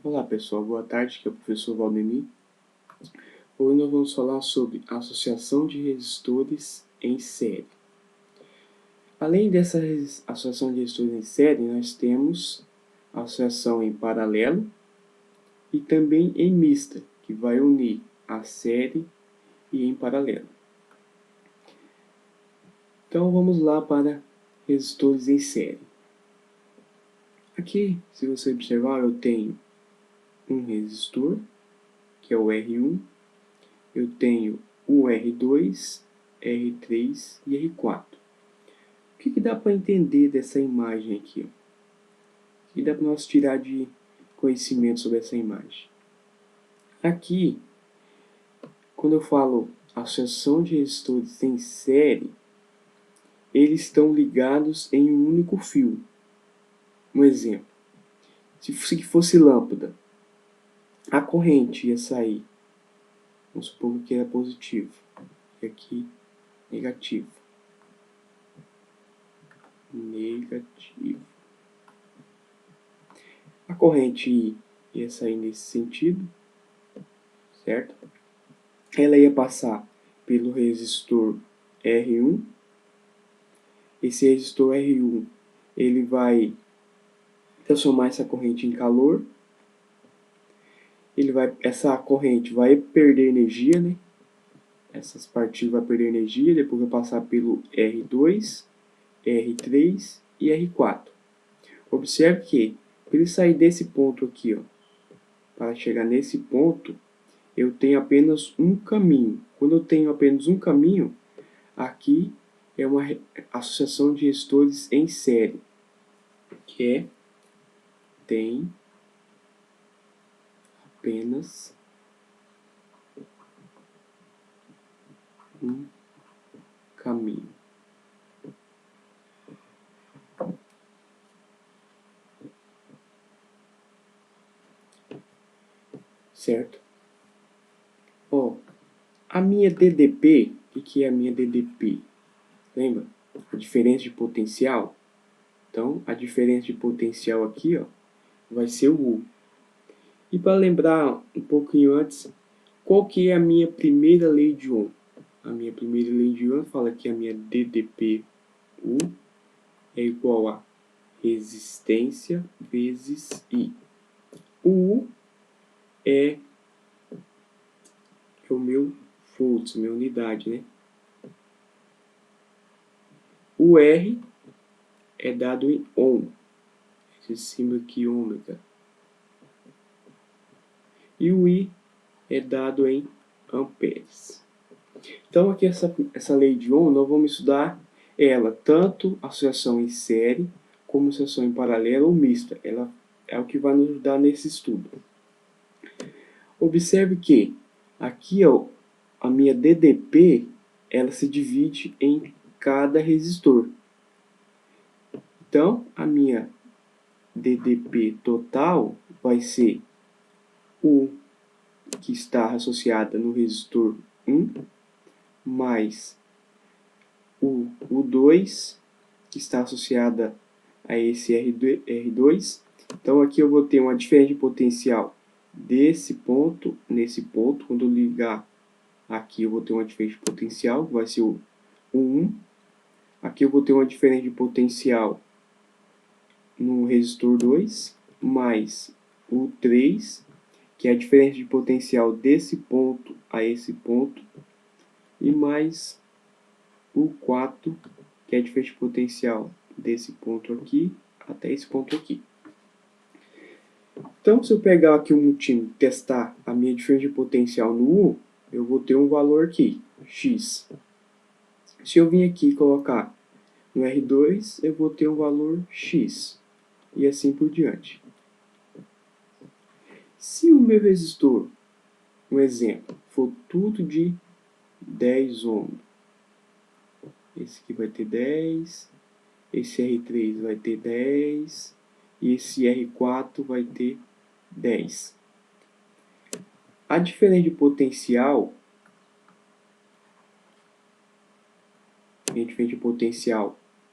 Olá pessoal, boa tarde, aqui é o professor Valdemir. Hoje nós vamos falar sobre associação de resistores em série. Além dessa associação de resistores em série, nós temos a associação em paralelo e também em mista, que vai unir a série e em paralelo. Então vamos lá para resistores em série. Aqui, se você observar, eu tenho um resistor, que é o R1, eu tenho o R2, R3 e R4. O que dá para entender dessa imagem aqui? O que dá para nós tirar de conhecimento sobre essa imagem? Aqui, quando eu falo associação de resistores em série, eles estão ligados em um único fio. Um exemplo, se fosse lâmpada, a corrente ia sair, vamos supor que era positivo, e aqui negativo. A corrente ia sair nesse sentido, certo? Ela ia passar pelo resistor R1. Esse resistor R1, ele vai transformar essa corrente em calor. Essa corrente vai perder energia, né? Essas partículas vão perder energia, depois vai passar pelo R2, R3 e R4. Observe que, para ele sair desse ponto aqui, ó, para chegar nesse ponto, eu tenho apenas um caminho. Quando eu tenho apenas um caminho, aqui é uma associação de resistores em série, que tem apenas um caminho. Certo? Ó, a minha DDP, o que é a minha DDP? Lembra? A diferença de potencial. Então, a diferença de potencial aqui, ó, vai ser o U. E para lembrar um pouquinho antes, qual que é a minha primeira lei de Ohm? A minha primeira lei de Ohm fala que a minha DDP-U é igual a resistência vezes I. O U é o meu volts, minha unidade, né? O R é dado em Ohm, esse símbolo aqui, ômega. E o I é dado em amperes. Então, aqui essa lei de Ohm, nós vamos estudar ela, tanto associação em série, como associação em paralelo ou mista. Ela é o que vai nos ajudar nesse estudo. Observe que aqui, ó, a minha DDP, ela se divide em cada resistor. Então, a minha DDP total vai ser o que está associada no resistor 1, mais o U2, que está associada a esse R2. Então, aqui eu vou ter uma diferença de potencial desse ponto, nesse ponto. Quando eu ligar aqui, eu vou ter uma diferença de potencial, que vai ser o 1. Aqui eu vou ter uma diferença de potencial no resistor 2, mais o 3, que é a diferença de potencial desse ponto a esse ponto, e mais o 4, que é a diferença de potencial desse ponto aqui até esse ponto aqui. Então, se eu pegar aqui o multímetro e testar a minha diferença de potencial no U, eu vou ter um valor aqui, X. Se eu vir aqui e colocar no R2, eu vou ter um valor X. E assim por diante. Se o meu resistor, um exemplo, for tudo de 10 ohm, esse aqui vai ter 10, esse R3 vai ter 10 e esse R4 vai ter 10. A diferença de potencial,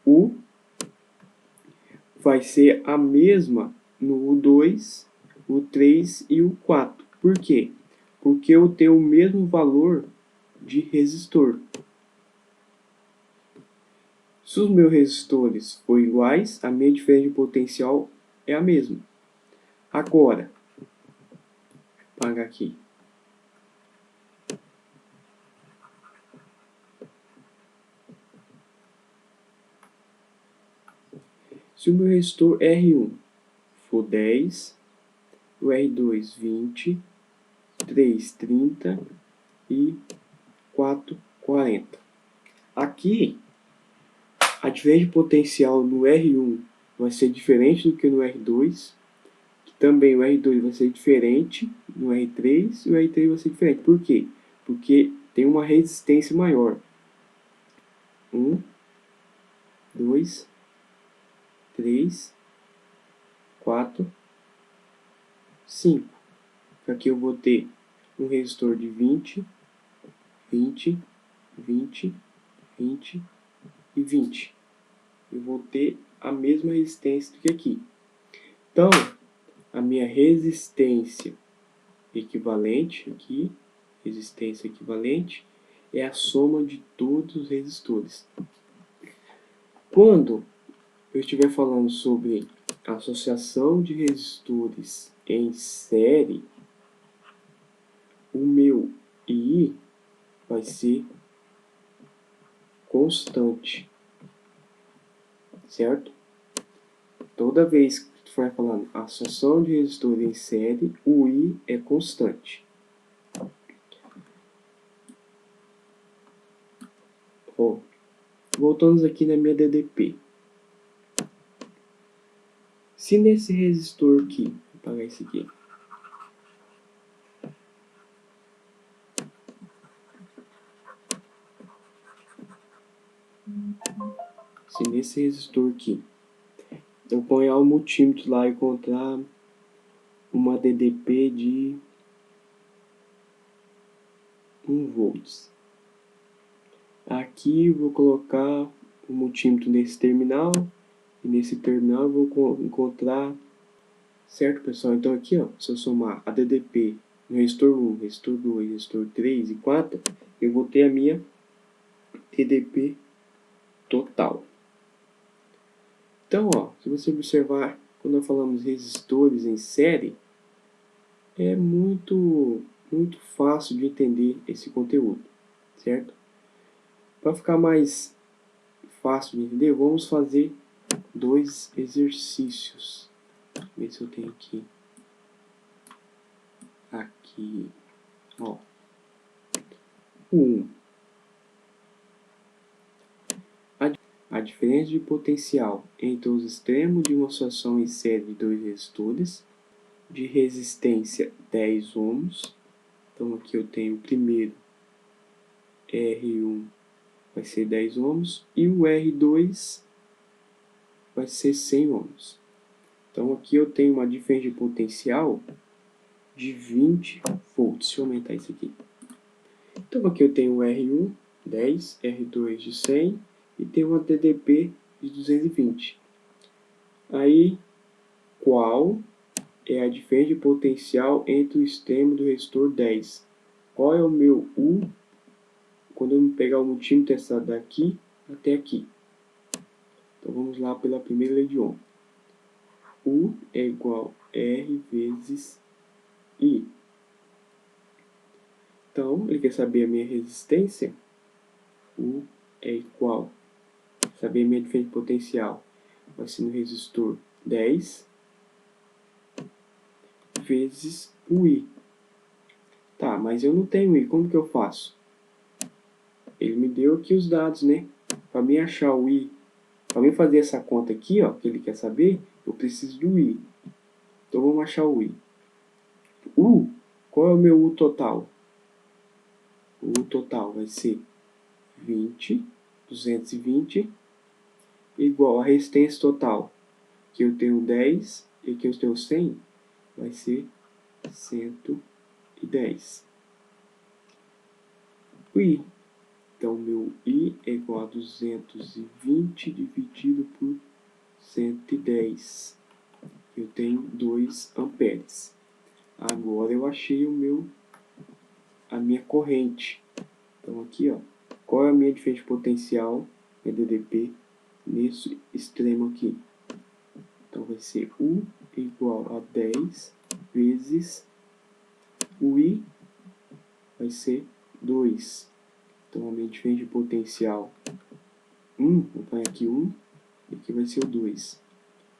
U vai ser a mesma no U2, o 3 e o 4. Por quê? Porque eu tenho o mesmo valor de resistor. Se os meus resistores forem iguais, a minha diferença de potencial é a mesma. Agora, vou apagar aqui. Se o meu resistor R1 for 10, o R2 20, 3 30 e 4 40. Aqui, a diferença de potencial no R1 vai ser diferente do que no R2. Também o R2 vai ser diferente no R3 e o R3 vai ser diferente. Por quê? Porque tem uma resistência maior. 1, 2, 3, 4, 5. Aqui eu vou ter um resistor de 20, 20, 20, 20 e 20. Eu vou ter a mesma resistência do que aqui. Então, a minha resistência equivalente aqui, resistência equivalente, é a soma de todos os resistores. Quando eu estiver falando sobre associação de resistores em série, o meu I vai ser constante, certo? Toda vez que tu for falando associação de resistores em série, o I é constante. Ó, voltamos aqui na minha DDP. Se nesse resistor aqui, vou apagar esse aqui. Se nesse resistor aqui, eu ponho o multímetro lá e encontrar uma DDP de 1 volts. Aqui eu vou colocar o multímetro nesse terminal, e nesse terminal eu vou encontrar, certo pessoal? Então aqui, ó, se eu somar a DDP no resistor 1, resistor 2, resistor 3 e 4, eu vou ter a minha DDP total. Então, ó, se você observar, quando nós falamos resistores em série, é muito fácil de entender esse conteúdo, certo? Para ficar mais fácil de entender, vamos fazer 2 exercícios. Ver se eu tenho aqui. Aqui, ó. 1. A diferença de potencial entre os extremos de uma associação em série de 2 resistores de resistência 10 ohms. Então aqui eu tenho o primeiro R1 vai ser 10 ohms e o R2 vai ser 100 ohms. Então aqui eu tenho uma diferença de potencial de 20 volts. Deixa eu aumentar isso aqui. Então aqui eu tenho o R1 10, R2 de 100 e tenho uma TDP de 220. Aí, qual é a diferença de potencial entre o extremo do resistor 10? Qual é o meu U quando eu pegar o multímetro testado daqui até aqui? Então vamos lá pela primeira lei de Ohm. U é igual a R vezes I. Então, ele quer saber a minha resistência. U é igual a saber a minha diferença de potencial. Vai ser no resistor 10 vezes o I. Tá, mas eu não tenho I. Como que eu faço? Ele me deu aqui os dados, né? Para mim achar o I, para mim fazer essa conta aqui, ó, que ele quer saber, eu preciso do I. Então vamos achar o I. U, qual é o meu U total? O U total vai ser 220, igual a resistência total, que eu tenho 10 e que eu tenho 100, vai ser 110. O I. Então, meu I é igual a 220 dividido por 110. Eu tenho 2 amperes. Agora eu achei a minha corrente. Então aqui, ó, qual é a minha diferença potencial, é DDP, nesse extremo aqui? Então vai ser U igual a 10 vezes o I vai ser 2. Então a minha diferença de potencial 1, vou pôr aqui 1, e aqui vai ser o 2.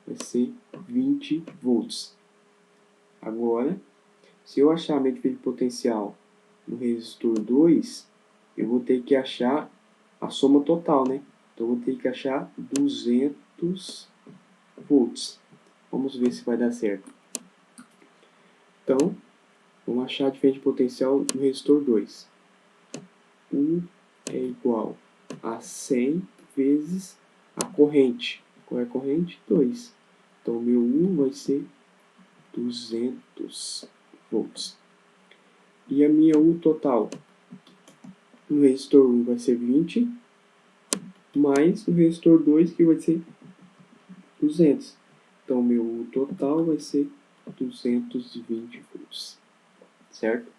Vai ser 20 volts. Agora, se eu achar a minha diferença de potencial no resistor 2, eu vou ter que achar a soma total, né? Então eu vou ter que achar 200 volts. Vamos ver se vai dar certo. Então, vamos achar a diferença de potencial no resistor 2. U é igual a 100 vezes a corrente. Qual é a corrente? 2. Então, meu U vai ser 200 volts. E a minha U total? No resistor 1 vai ser 20, mais no resistor 2 que vai ser 200. Então, meu U total vai ser 220 volts. Certo?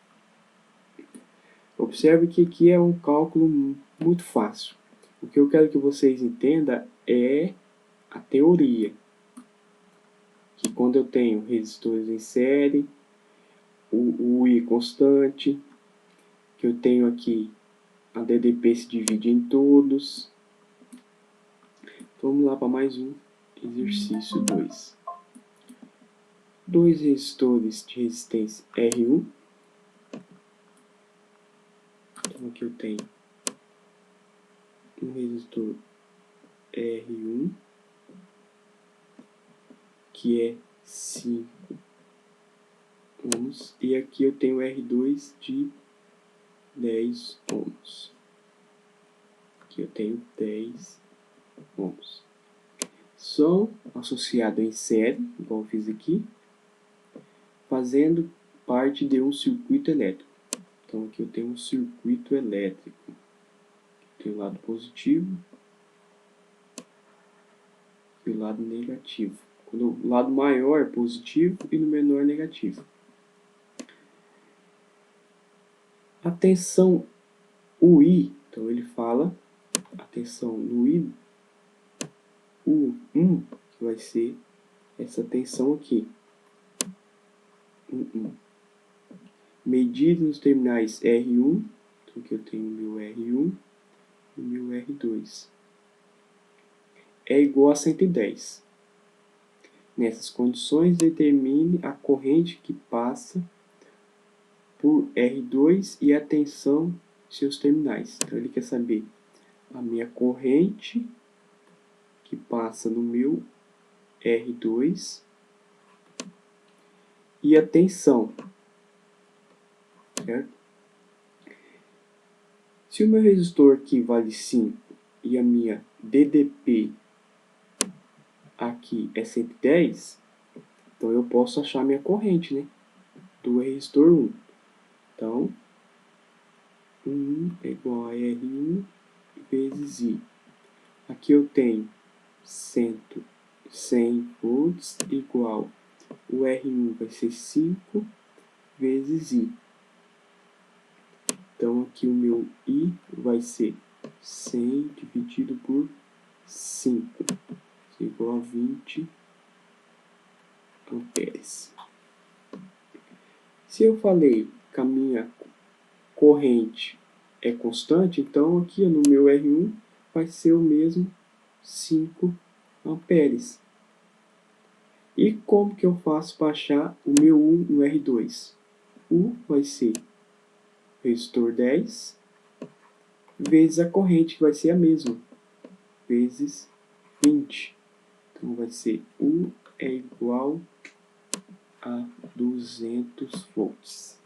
Observe que aqui é um cálculo muito fácil. O que eu quero que vocês entendam é a teoria. Que quando eu tenho resistores em série, o I constante, que eu tenho aqui a DDP se divide em todos. Vamos lá para mais um exercício 2. Dois resistores de resistência R1. Então aqui eu tenho um resistor R1 que é 5 ohms e aqui eu tenho R2 de 10 ohms. Aqui eu tenho 10 ohms. São associados em série, igual eu fiz aqui, fazendo parte de um circuito elétrico. Então aqui eu tenho um circuito elétrico. Tem o lado positivo e o lado negativo. Quando o lado maior é positivo e no menor é negativo. A tensão UI, então ele fala a tensão no I, U1, que vai ser essa tensão aqui. Medida nos terminais R1, então aqui eu tenho meu R1 e meu R2. É igual a 110. Nessas condições, determine a corrente que passa por R2 e a tensão de seus terminais. Então ele quer saber a minha corrente que passa no meu R2 e a tensão, certo? Se o meu resistor aqui vale 5 e a minha DDP aqui é 110, então eu posso achar a minha corrente, né? Do resistor 1. Então, 1 é igual a R1 vezes I. Aqui eu tenho 100 volts igual o R1 vai ser 5 vezes I. Então aqui o meu I vai ser 100 dividido por 5, igual a 20 amperes. Se eu falei que a minha corrente é constante, então aqui no meu R1 vai ser o mesmo 5 amperes. E como que eu faço para achar o meu U no R2? U vai ser resistor 10 vezes a corrente, que vai ser a mesma, vezes 20. Então vai ser U é igual a 200 volts.